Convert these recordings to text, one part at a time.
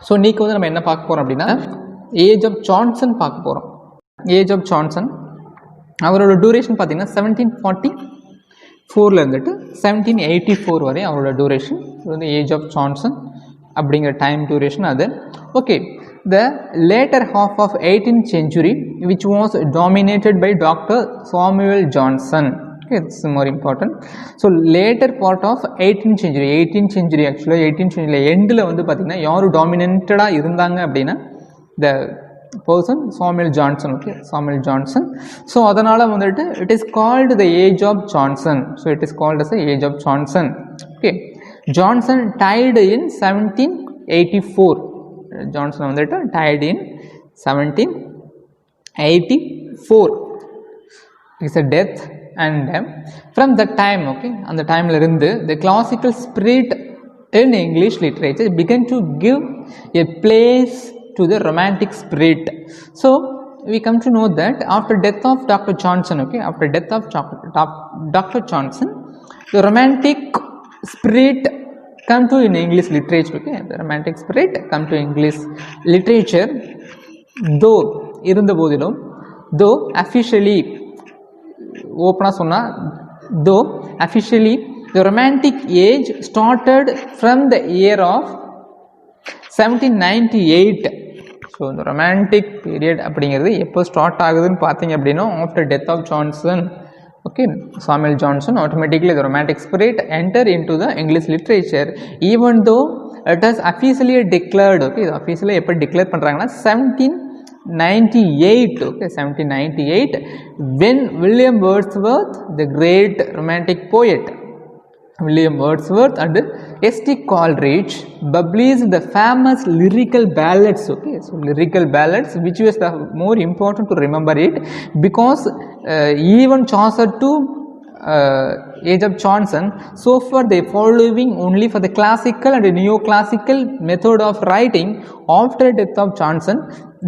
So இன்றைக்கி வந்து நம்ம என்ன பார்க்க போகிறோம் அப்படின்னா ஏஜ் ஆஃப் ஜான்சன் பார்க்க போகிறோம். ஏஜ் ஆஃப் ஜான்சன் அவரோட டூரேஷன் பார்த்திங்கன்னா 1744 இருந்துட்டு 1784 வரை அவரோட டூரேஷன். இது வந்து ஏஜ் ஆஃப் ஜான்சன் அப்படிங்கிற டைம் டூரேஷன் அது. Okay, the later half of 18th century which was dominated by Dr. Samuel Johnson. Okay, it's more important. So later part of 18th century actually 18th century endல வந்து பாத்தீங்கன்னா யாரு டாமினன்ட்டடா இருந்தாங்க அப்படின்னா the person Samuel Johnson. Okay, Samuel Johnson. So அதனால வந்துட்டு it is called the age of Johnson. So it is called as the age of Johnson. Okay, Johnson died in 1784. Johnson வந்துட்டு died in 1784. It's a death. And from that time, okay, on the time the classical spirit in English literature began to give a place to the romantic spirit. So we come to know that after death of Dr. Johnson, okay, after death of Dr. Johnson, the romantic spirit come to in English literature. Okay, the romantic spirit come to English literature, though irundha bodilum, though officially open sonna, though officially the romantic age started from the year of 1798. So the romantic period அப்படிங்கிறது எப்போ start ஆகுதுன்னு பார்த்தீங்க அப்படின்னா after death of Johnson. Okay, Samuel Johnson, automatically the romantic spirit enter into the English literature, even though it is officially declared. Okay, officially எப்போ declare பண்ணுறாங்கன்னா 1798. Okay, 1798 when William Wordsworth, the great romantic poet William Wordsworth and S.T. Coleridge published the famous lyrical ballads. Okay, so lyrical ballads, which was the more important to remember it, because even Chaucer to age of Johnson, so far they following only for the classical and neoclassical method of writing. After death of Johnson,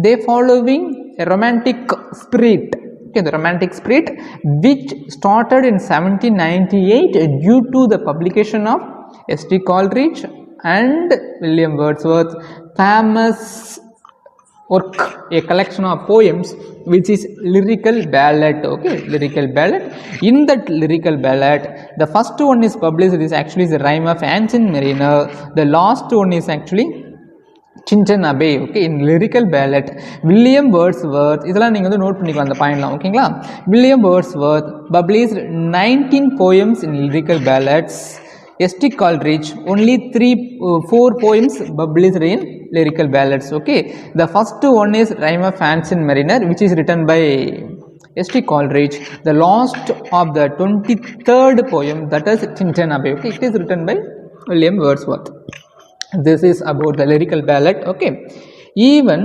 they following a romantic spirit. Okay, the romantic spirit which started in 1798 due to the publication of S.T. Coleridge and William Wordsworth famous work, a collection of poems which is lyrical ballad. Okay, lyrical ballad. In that lyrical ballad, the first one is published is actually the rhyme of Ancient Mariner. The last one is actually Chintan Abbey. Okay, in lyrical ballad William Wordsworth, இதெல்லாம் நீங்கள் வந்து note பண்ணிக்கலாம் அந்த பாயிண்ட்லாம். ஓகேங்களா, William Wordsworth published 19 poems in lyrical ballads. S.T. Coleridge only 4 poems published in lyrical ballads. Okay, the first one is Rhyme of Ancient Mariner, which is written by S.T. Coleridge. The last of the 23rd poem, that is Chintan Abbey. Okay, it is written by William Wordsworth. This is about the lyrical ballad. Okay, even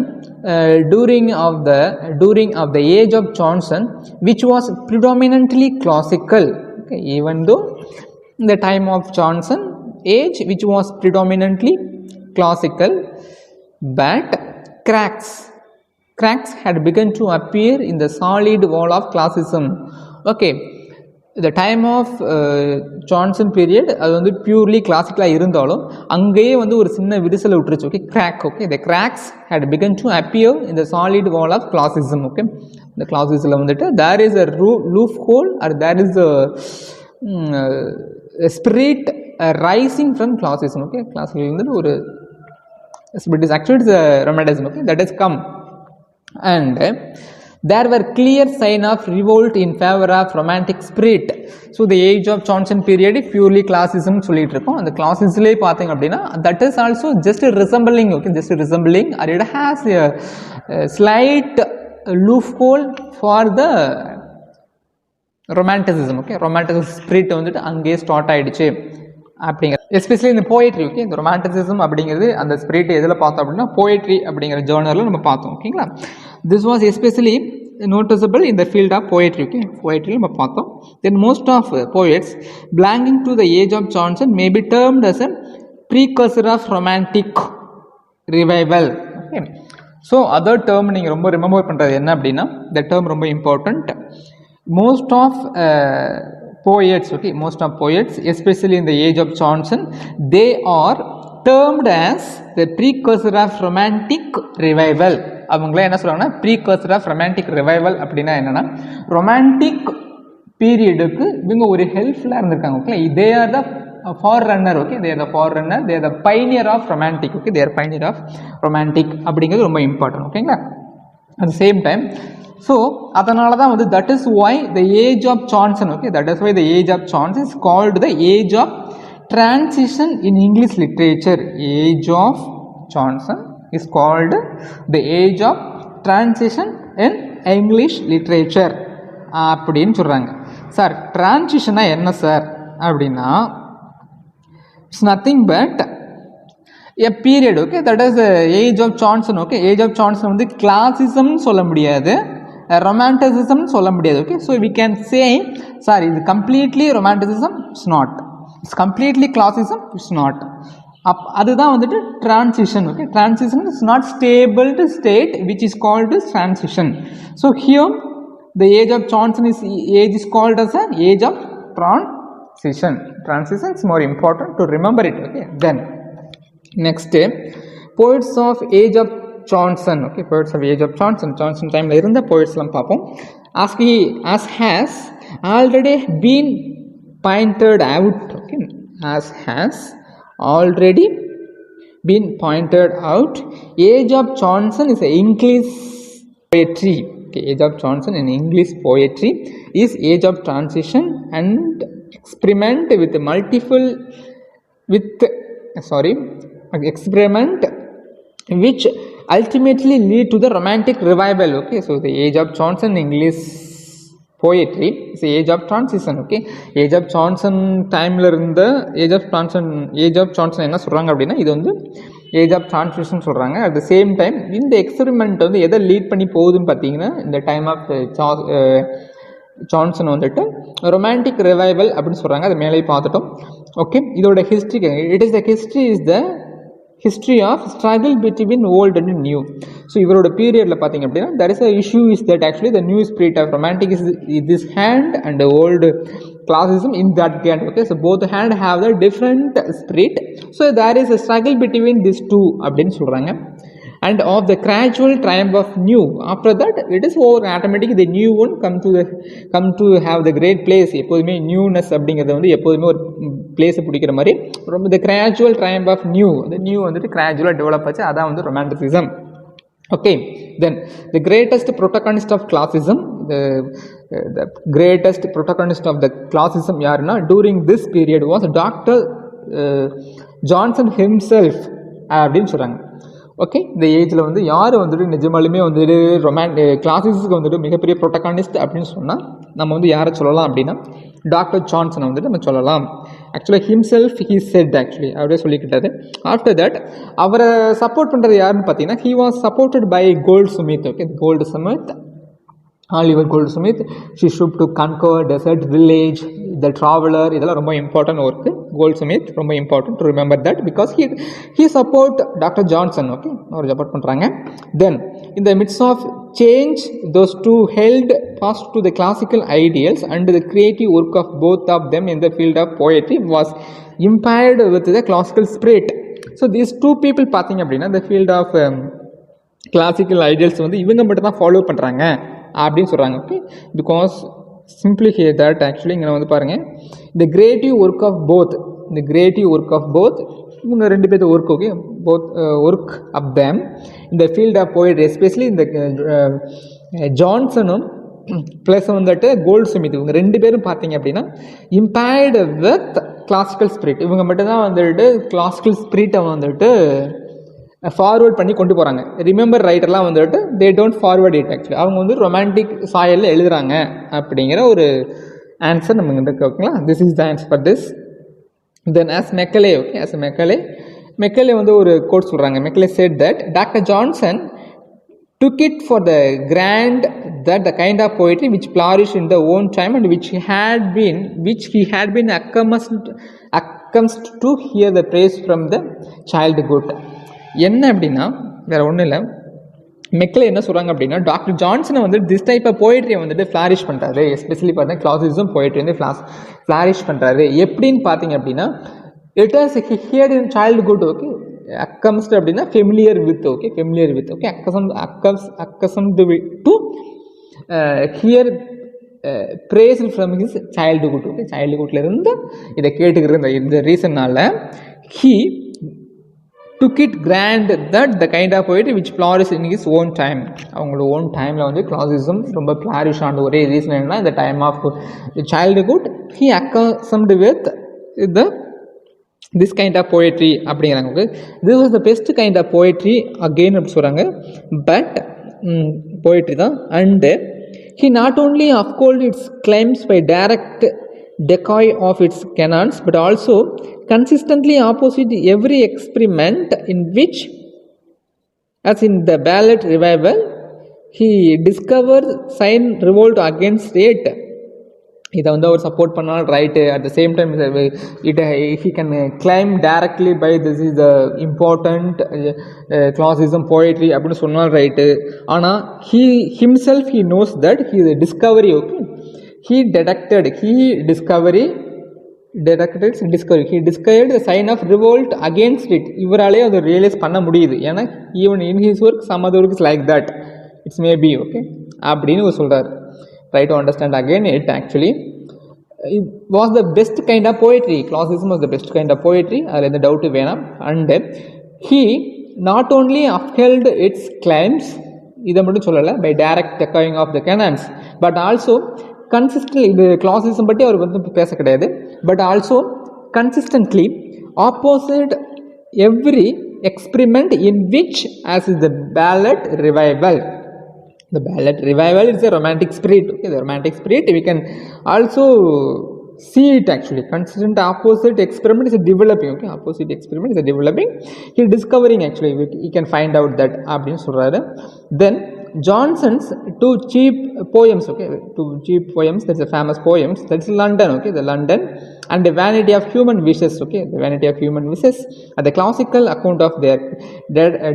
during of the age of Johnson, which was predominantly classical. Okay, even though the time of Johnson age which was predominantly classical, but cracks had begun to appear in the solid wall of classicism. Okay, the time of Johnson period அது வந்து purely கிளாசிக்கலாக இருந்தாலும் அங்கேயே வந்து ஒரு சின்ன விரிசலை விட்டுருச்சு. Okay, crack. Okay, the cracks had begun to appear in the solid wall of classicism. Okay, இந்த கிளாசிசில் வந்துட்டு there is a loophole or there is a spirit rising from classicism. Okay, classicism வந்துட்டு ஒரு spirit is actually it's a romanticism. Okay, that has come, and there were clear sign of revolt in favor of romantic spirit. So the age of Johnson period purely classicism சொல்லிட்டு இருக்கோம். அந்த classicismலே பார்த்தீங்க அப்படின்னா that is also just resembling. Okay, just resembling, or it has a slight loophole for the romanticism. Okay, romanticism spirit வந்துட்டு அங்கே start ஆயிடுச்சு அப்படிங்கிற, especially இந்த போயட்ரி. ஓகே, இந்த ரொமான்டிசிசம் அப்படிங்கிறது அந்த ஸ்பிரிட் எதில் பார்த்தோம் அப்படின்னா போயட்ரி அப்படிங்கிற ஜேர்னலில் நம்ம பார்த்தோம். ஓகேங்களா, this was especially noticeable in the field of poetry. Okay, poetry நம்ம பார்த்தோம். Then most of poets belonging to the age of Johnson may be termed as a precursor of romantic revival. Okay, so other term நீங்கள் ரொம்ப remember பண்ணுறது என்ன அப்படின்னா, the term ரொம்ப important. Most of poets, okay, most of poets especially in the age of Johnson, they are termed as the precursor of romantic revival. அவங்களே என்ன சொல்றாங்கன்னா precursor of romantic revival அப்படின்னா என்னன்னா ரொமான்டிக் பீரியடுக்கு இவங்க ஒரு ஹெல்ப்ஃபுல்லாக இருந்திருக்காங்க. Okay, they are the forerunner. Okay, they are the forerunner, they are the pioneer of romantic. Okay, they are pioneer of romantic அப்படிங்கிறது ரொம்ப இம்பார்ட்டன்ட். ஓகேங்களா, at the same time so அதனால தான் வந்து that is why the age of Johnson, okay, that is why the age of Johnson is called the age of transition in English literature. Age of Johnson is called the age of transition in English literature அப்படின்னு சொல்கிறாங்க. Sir டிரான்சிஷனா என்ன sir அப்படின்னா it's nothing but a period. Okay, that is the age of Johnson. Okay, age of Johnson வந்து classicism சொல்ல முடியாது, romanticism சொல்ல முடியாது. Okay, so we can say sir இது completely romanticism, it's not, it's completely classicism, it's not. அதுதான் வந்துட்டு transition. Okay, transition is not stable to state which is called as transition. So here the age of Johnson is called as an age of transition. Transition is more important to remember it. Okay, then next poets of age of Johnson. Okay, poets of age of Johnson time la irundha poets lam paapom. As has already been pointed out. Okay, as has already been pointed out, age of Johnson is English poetry. Okay, age of Johnson in English poetry is age of transition and experiment with experiment which ultimately lead to the romantic revival. Okay, so the age of Johnson English poetry is the age of transition. Okay, age of Johnson time la irundha age of Johnson என்ன சொல்றாங்க அப்படின்னா இது வந்து age of transition சொல்கிறாங்க. At the same time இந்த experiment வந்து எதை lead பண்ணி போகுதுன்னு பார்த்தீங்கன்னா இந்த டைம் ஆஃப் ஜான்சன் வந்துட்டு ரொமான்டிக் ரிவைவல் அப்படின்னு சொல்கிறாங்க. அது மேலே பார்த்துட்டோம். ஓகே, இதோட history is the history of struggle between old and new. So இவரோட பீரியடில் பார்த்தீங்க அப்படின்னா there is a issue is that actually the new spirit of romantic is this hand and the old classicism in that hand. Okay, so both hand have the different spirit, so there is a struggle between these two அப்படின்னு சொல்கிறாங்க. And of the gradual triumph of new, after that it is over automatically the new one come to have the great place. எப்போதுமே newness அப்படிங்கிறது வந்து எப்போதுமே ஒரு பிளேஸை பிடிக்கிற மாதிரி ரொம்ப the gradual triumph of new, the new வந்துட்டு கிராஜுவலாக டெவலப் ஆச்சு, அதான் வந்து romanticism. Okay, then the greatest protagonist of classicism, the greatest protagonist of the classicism யாருன்னா during this period was Dr. Johnson himself அப்படின்னு சொல்கிறாங்க. ஓகே, இந்த ஏஜில் வந்து யார் வந்துட்டு நிஜமாலுமே வந்துட்டு கிளாசிக்ஸுக்கு வந்துட்டு மிகப்பெரிய ப்ரொட்டகானிஸ்ட் அப்படின்னு சொன்னால் நம்ம வந்து யாரை சொல்லலாம் அப்படின்னா டாக்டர் ஜான்சனை வந்துட்டு நம்ம சொல்லலாம். ஆக்சுவலாக ஹிம்செல்ஃப் ஹீ செட் ஆக்சுவலி அப்படியே சொல்லிக்கிட்டாரு. ஆஃப்டர் தட் அவரை சப்போர்ட் பண்ணுறது யாருன்னு பார்த்தீங்கன்னா he was supported by Goldsmith. Okay, Goldsmith, Oliver Goldsmith, She Should to Conquer, Desert Village, The Traveler, இதெல்லாம் ரொம்ப இம்பார்ட்டன்ட் ஒர்க்கு. கோல்ட்ஸ்மித் ரொம்ப important to remember that because he support doctor Johnson. Okay, அவர் support பண்ணுறாங்க. Then in the midst of change, those two held fast to the classical ideals and the creative work of both of them in the field of poetry was impaired with the classical spirit. So these two people பார்த்தீங்க அப்படின்னா the field of classical ideals வந்து இவங்க மட்டும் தான் follow பண்ணுறாங்க அப்படின்னு சொல்கிறாங்க. Okay, because simply hear that actually இங்கே வந்து பாருங்கள் இந்த கிரியேட்டிவ் ஒர்க் ஆஃப் போத் இவங்க ரெண்டு பேர்த்து work. Okay, both work of them இந்த ஃபீல்ட் ஆஃப் போயட்ரி எஸ்பெஷலி இந்த ஜான்சனும் ப்ளஸ் வந்துட்டு கோல்ட்ஸ்மித் இவங்க ரெண்டு பேரும் பார்த்தீங்க அப்படின்னா இம்பேர்டு வித் கிளாசிக்கல் ஸ்பிரிட். இவங்க மட்டும்தான் வந்துட்டு கிளாசிக்கல் ஸ்பிரிட்டை வந்துட்டு ஃபார்வர்ட் பண்ணி கொண்டு போகிறாங்க. ரிமெம்பர் ரைட்டர்லாம் வந்துட்டு they don't forward it. Actually அவங்க வந்து ரொமான்டிக் சாயலில் எழுதுகிறாங்க அப்படிங்கிற ஒரு ஆன்சர் நமக்கு இருக்கு. ஓகேங்களா, this is the answer for this. Then as Macaulay, okay, as Macaulay வந்து ஒரு கோட் சொல்கிறாங்க. Macaulay set that doctor Johnson took it for the grand that the kind of poetry which flourished in the own time and which he had been accustomed to hear the praise from the childhood. என்ன அப்படின்னா வேறு ஒன்றும் இல்லை, மெக்கில் என்ன சொல்கிறாங்க அப்படின்னா doctor ஜான்சனை வந்து this type of போய்ட்ரியை வந்துட்டு ஃப்ளாரிஷ் பண்ணுறாரு. எஸ்பெஷலி பார்த்தீங்கன்னா கிளாசிசம் போய்ட்ரி வந்து ஃப்ளாரிஷ் பண்ணுறாரு. எப்படின்னு பார்த்தீங்க அப்படின்னா it has heard in childhood. Okay, accustomed அப்படின்னா familiar with, okay, familiar with, okay, accustomed to hear praise from his childhood, okay, childhoodல இருந்து இதை கேட்டுக்கிற இந்த ரீசன்னால he took it grand that the kind of poetry which flourished in his own time. அவங்களோட own டைமில் வந்து classism ரொம்ப ஃப்ளாரிஷ் ஆன ஒரே reason என்னன்னா இந்த time of childhood he accustomed with the this kind of poetry அப்படிங்கிறாங்க. Okay, this was the best kind of poetry again அப்படி சொல்கிறாங்க. பட் poetry தான். And he not only uphold its claims by direct decoy of its canons but also consistently opposite every experiment in which, as in the ballad revival, he discovered sign revolt against it. இதை வந்து அவர் support பண்ணால் right. At the same time he can claim directly by this is the important classicism poetry அப்படின்னு சொன்னால் right. ஆனால் he himself he knows that he is a discovery, okay, he discovered the sign of revolt against it. இவராலே அதை realise பண்ண முடியுது. ஏன்னா even in his work some other work is like that, it's maybe, okay அப்படின்னு சொல்கிறார். Try to understand again it actually it was the best kind of poetry. Classicism was the best kind of poetry, அதில் எந்த doubt வேணாம். And he not only upheld its claims, இதை மட்டும் சொல்லலை, by direct echoing of the canons, but also consistently, இது classism பற்றி அவர் வந்து பேச கிடையாது, but also consistently opposite every experiment in which as is the ballad revival. The ballad revival is a romantic spirit, okay, the romantic spirit we can also see it actually. Consistent opposite experiment is a developing, okay, opposite experiment is a developing, he discovering actually, we can find out that அப்படின்னு சொல்றாரு. Then Johnson's two cheap poems, okay, two cheap poems, that's a famous poems, that's London, okay, the London and the Vanity of Human Wishes, okay, the Vanity of Human Wishes are the classical account of their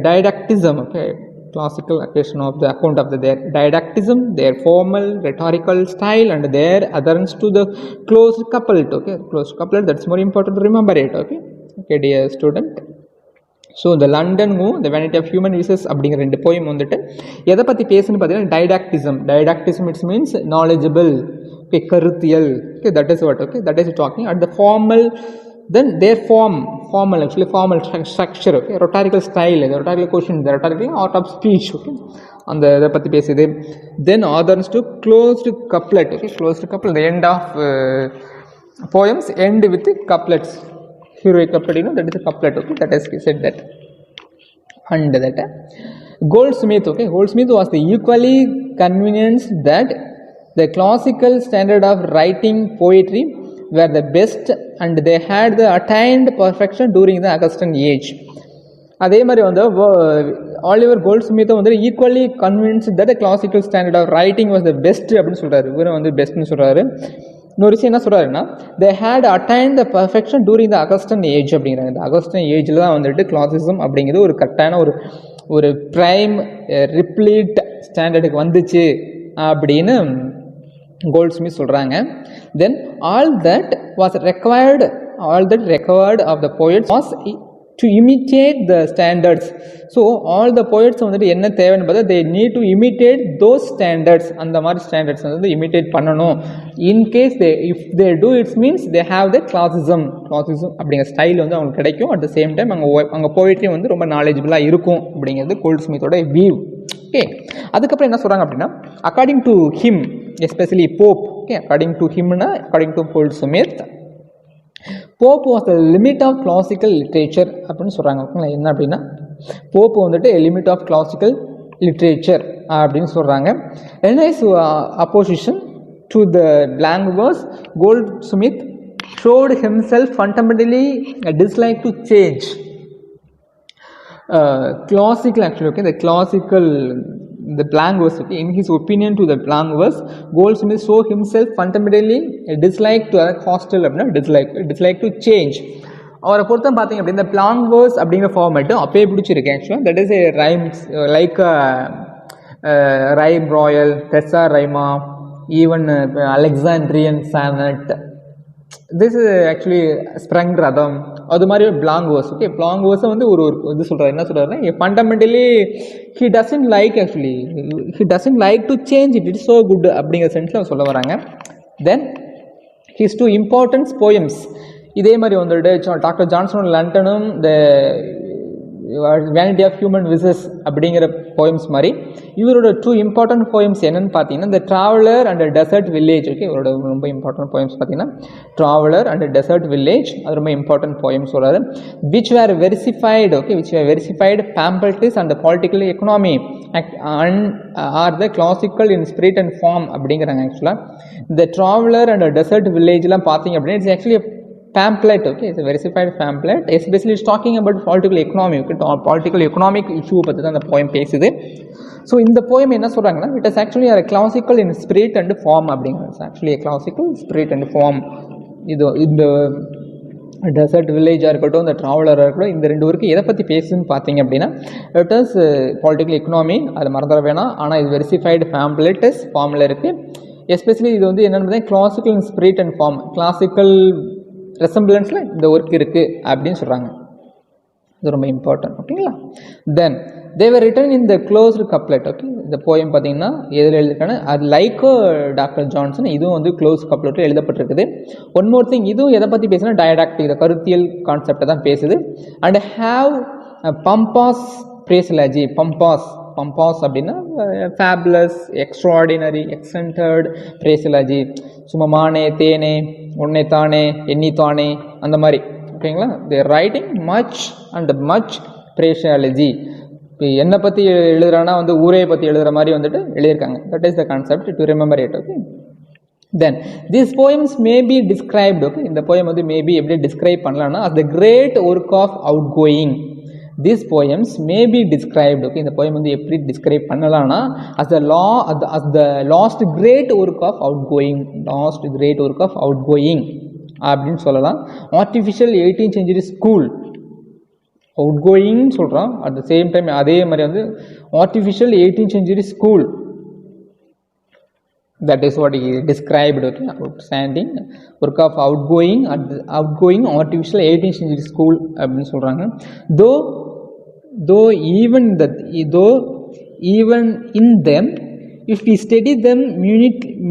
didactism, okay, classical account of the account of their didactism, their formal rhetorical style and their adherence to the closed couplet, okay, closed couplet, that's more important to remember it, okay, okay dear student. So இந்த லண்டனும் இந்த vanity of human wishes அப்படிங்கிற ரெண்டு poem வந்துட்டு எதை பற்றி பேசுன்னு பார்த்தீங்கன்னா didacticism it's means knowledgeable, okay, கருத்தியல், okay, that is what, okay, that is talking at the formal, then there formal actually formal structure, okay, rhetorical style, rhetorical question, rhetorical art of speech, okay, அந்த இதை பற்றி பேசுது. Then authors to closed couplet, okay, closed couplet, the end of poems end with couplets, heroic couplet, that is a couplet, okay, that has said that. And that Goldsmith, okay, Goldsmith was the equally convinced that the classical standard of writing poetry were the best and they had the attained perfection during the Augustan age. அதே மாதிரி வந்து Oliver Goldsmith வந்து equally convinced that classical standard of writing was the best அப்படின்னு சொல்கிறாரு. இவரும் வந்து பெஸ்ட்னு சொல்கிறாரு. இன்னொரு விஷயம் என்ன சொல்கிறாருன்னா, they had attained the perfection during the Augustan age அப்படிங்கிறாங்க. இந்த அகஸ்டன் ஏஜில் தான் வந்துட்டு கிளாசிசம் அப்படிங்கிறது ஒரு கரெக்டான ஒரு ப்ரைம் ரிப்ளீட் ஸ்டாண்டர்டுக்கு வந்துச்சு அப்படின்னு கோல்ட்ஸ்மித் சொல்கிறாங்க. Then all that required of the poets was to imitate the standards. So all the poets வந்துட்டு என்ன தேவைன்னு பார்த்தா they need to imitate those standards. அந்த மாதிரி ஸ்டாண்டர்ட்ஸ் வந்து இமிட்டேட் பண்ணணும். In case if they do it means they have the classicism அப்படிங்கிற style வந்து அவங்களுக்கு கிடைக்கும். அட் த சேம் டைம் அங்கே போயிட்ரி வந்து ரொம்ப நாலேஜபிளாக இருக்கும் அப்படிங்கிறது கோல்ட்ஸ்மித்தோட வியூ. ஓகே, அதுக்கப்புறம் என்ன சொல்கிறாங்க அப்படின்னா, according to him especially Pope, okay, according to ஹிம்னா according to Goldsmith, Pope was the limit of classical literature அப்படின்னு சொல்கிறாங்க. ஓகேங்களா, என்ன அப்படின்னா போப் வந்துட்டு லிமிட் ஆஃப் கிளாசிக்கல் லிட்ரேச்சர் அப்படின்னு சொல்கிறாங்க. என்ன is opposition to the blank verse, Goldsmith showed himself fundamentally a dislike to change. Classical actually, okay, the blank verse, okay, in his opinion to the blank verse, Goldsmith saw himself fundamentally a dislike to a hostile, dislike to change. அவரை பொறுத்த பார்த்தீங்க அப்படின்னா இந்த blank verse அப்படிங்கிற format அப்பயே பிடிச்சிருக்கு ஆக்சுவலாக. That is a rhymes like rhyme royal, terza rima, even Alexandrian sonnet, this is actually sprung rhythm, அது மாதிரி பிளாங்க் வேர்ஸ். ஓகே, பிளாங்க் வேர்ஸை வந்து ஒரு இது சொல்கிறார். என்ன சொல்கிறாருன்னா, fundamentally he doesn't like actually he doesn't like to change it, it's so good அப்படிங்கிற சென்ஸில் சொல்ல வராங்க. Then his two importance poems. இதே மாதிரி வந்துட்டு டாக்டர் ஜான்சன் லண்டனும் the vanity of human wishes அப்படிங்கிற போயம்ஸ் மாதிரி இவரோட 2 இம்பார்ட்டன்ட் போயம்ஸ் என்னென்னு பார்த்தீங்கன்னா, the traveller and dessert village. Okay, இவரோட ரொம்ப இம்பார்ட்டன்ட் போயம்ஸ் பார்த்தீங்கன்னா ட்ராவலர் அண்ட் டெசர்ட் வில்லேஜ், அது ரொம்ப இம்பார்ட்டன்ட் போயம்ஸ் சொல்கிறாரு. Which were versified, okay, which were versified pamphlets and political economy and are the classical in spirit and form அப்படிங்கிறாங்க. ஆக்சுவலாக இந்த ட்ராவலர் அண்ட் டெசர்ட் வில்லேஜ்லாம் பார்த்தீங்க அப்படின்னா it's actually pamphlet. Okay, it's a versified pamphlet. Especially it's talking about political economy. Okay, political economic issue பற்றி தான் அந்த போயம் பேசுது. ஸோ இந்த போயம் என்ன சொல்கிறாங்கன்னா, it is actually a classical in spirit and form அப்படிங்கிறது. Actually a classical spirit and form. இது இந்த டெசர்ட் வில்லேஜாக இருக்கட்டும், இந்த ட்ராவலராக இருக்கட்டும், இந்த 2 ஒர்க்கு எதை பற்றி பேசுதுன்னு பார்த்தீங்க அப்படின்னா, இட் இஸ் பொலிட்டிக்கல் எக்கனாமி, அது மறந்துட வேணாம். ஆனால் இது வெரிசிஃபைடு பேம்ப்ளெட்டஸ் ஃபார்மில் இருக்குது. எஸ்பெஷலி இது வந்து என்னென்னு பார்த்தீங்கன்னா classical in spirit and form, classical ரெசம்பிளன்ஸில் இந்த ஒர்க் இருக்குது அப்படின்னு சொல்கிறாங்க. இது ரொம்ப இம்பார்ட்டன்ட். ஓகேங்களா. Then they're written in the closed couplet. Okay, இந்த போயம் பார்த்தீங்கன்னா எதில் எழுதிருக்காங்க, அது லைக்கோ டாக்டர் ஜான்சன், இதுவும் வந்து க்ளோஸ் கப்லெட்டில் எழுதப்பட்டிருக்குது. ஒன் மோர் திங், இதுவும் எதை பற்றி பேசுனா டயடாக்டிக், இந்த கருத்தியல் கான்செப்டை தான் பேசுது. And have பம்பாஸ் பிரேசலாஜி. பம்பாஸ் அப்படின்னா ஃபேபுலஸ், எக்ஸ்ட்ராடினரி, எக்ஸென்டர்ட், பிரேசலாஜி, சுமமானே, தேனே, உன்னைத்தானே, எண்ணித்தானே, அந்த மாதிரி. ஓகேங்களா. தேர் ரைட்டிங் மச் அண்ட் மச் பிரேஷாலஜி. இப்போ என்னை பற்றி எழுதுறான்னா வந்து ஊரையை பற்றி எழுதுகிற மாதிரி வந்துட்டு எழுதியிருக்காங்க. That is the concept to remember it. Okay. Then these poems may be described. Okay, இந்த போயம் வந்து மேபி எப்படி டிஸ்கிரைப் பண்ணலான்னா, as the great work of out going. These poems may be described. Okay, இந்த poem வந்து எப்படி describe பண்ணலாம்னா, as the last great work of outgoing, அப்படின்னு சொல்லலாம். Artificial 18th century school outgoing சொல்கிறோம். அட் த சேம் டைம் அதே மாதிரி வந்து artificial 18th century school, that is what he described. Okay, outstanding work of outgoing artificial 18th century school அப்படின்னு சொல்கிறாங்க. though even in them, if we study them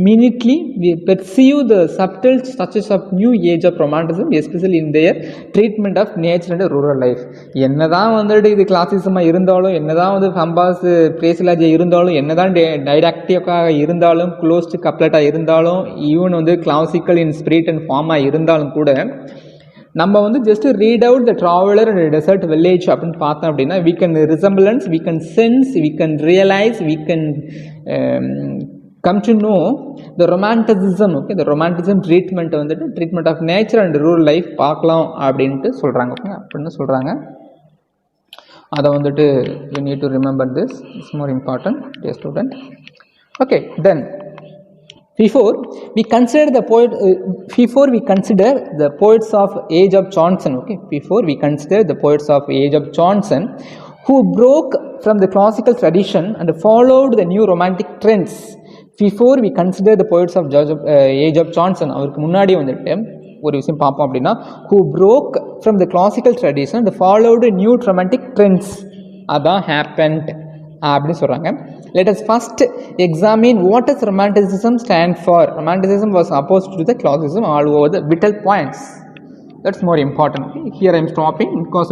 minutely, we perceive the subtle touches of new age of romanticism, especially in their treatment of nature and rural life. என்னதான் வந்துட்டு இது கிளாசிசமாக இருந்தாலும், என்னதான் வந்து பம்பாஸ் பிரேசலாஜி இருந்தாலும், என்னதான் டைடாக்டிக்காக இருந்தாலும், க்ளோஸ்டு கப்லெட்டாக இருந்தாலும், ஈவன் வந்து கிளாசிக்கல் இன் ஸ்பிரிட் அண்ட் ஃபார்மாக இருந்தாலும் கூட, நம்ம வந்து just read out the traveller and dessert Village அப்படின்னு பார்த்தோம் அப்படின்னா, we can resemblance, we can sense, we can realize, we can come to know the romanticism. Okay, the romanticism treatment வந்துட்டு treatment of nature and rural life பார்க்கலாம் அப்படின்ட்டு சொல்கிறாங்க. Okay, அப்படின்னு சொல்கிறாங்க. அதை வந்துட்டு you need to remember this, it's more important, dear student. Okay, then before we consider the poets of age of Johnson. Okay, before we consider the poets of age of Johnson who broke from the classical tradition and followed the new romantic trends. Before we consider the poets of age of Johnson, அவருக்கு முன்னாடி வந்துட்டு ஒரு விஷயம் பார்ப்போம் அப்படின்னா, who broke from the classical tradition and followed new romantic trends. அதான் happened அப்படின்னு சொல்கிறாங்க. Let us first examine what does romanticism stand for. Romanticism was opposed to the classicism all over the vital points. That's more important. Here I am stopping because